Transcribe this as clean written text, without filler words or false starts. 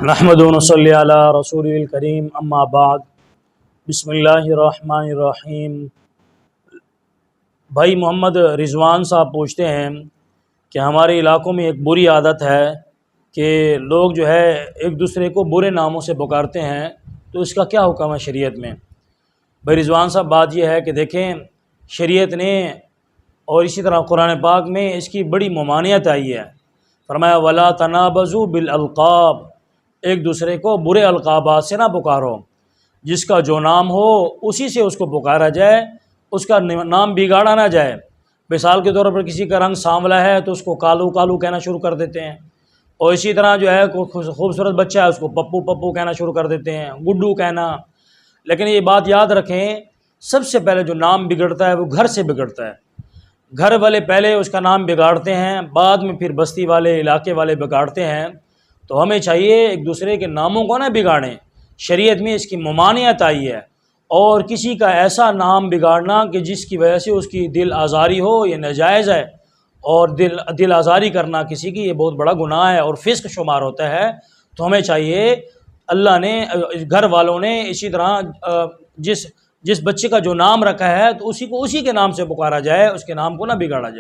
نحمد و نصلی علی رسول الکریم اما بعد بسم اللہ الرحمن الرحیم۔ بھائی محمد رضوان صاحب پوچھتے ہیں کہ ہمارے علاقوں میں ایک بری عادت ہے کہ لوگ جو ہے ایک دوسرے کو برے ناموں سے پکارتے ہیں، تو اس کا کیا حکم ہے شریعت میں؟ بھائی رضوان صاحب بات یہ ہے کہ دیکھیں، شریعت نے اور اسی طرح قرآن پاک میں اس کی بڑی ممانعت آئی ہے۔ فرمایا وَلَا تَنَابَزُوا بِالْأَلْقَابِ، ایک دوسرے کو برے القابات سے نہ پکارو، جس کا جو نام ہو اسی سے اس کو پکارا جائے، اس کا نام بگاڑا نہ جائے۔ مثال کے طور پر کسی کا رنگ سانولا ہے تو اس کو کالو کالو کہنا شروع کر دیتے ہیں، اور اسی طرح جو ہے خوبصورت بچہ ہے اس کو پپو پپو کہنا شروع کر دیتے ہیں، گڈو کہنا۔ لیکن یہ بات یاد رکھیں، سب سے پہلے جو نام بگڑتا ہے وہ گھر سے بگڑتا ہے۔ گھر والے پہلے اس کا نام بگاڑتے ہیں، بعد میں پھر بستی والے علاقے والے بگاڑتے ہیں۔ تو ہمیں چاہیے ایک دوسرے کے ناموں کو نہ بگاڑیں، شریعت میں اس کی ممانعت آئی ہے۔ اور کسی کا ایسا نام بگاڑنا کہ جس کی وجہ سے اس کی دل آزاری ہو، یہ ناجائز ہے، اور دل آزاری کرنا کسی کی یہ بہت بڑا گناہ ہے اور فسق شمار ہوتا ہے۔ تو ہمیں چاہیے، اللہ نے گھر والوں نے اسی طرح جس بچے کا جو نام رکھا ہے تو اسی کو اسی کے نام سے پکارا جائے، اس کے نام کو نہ بگاڑا جائے۔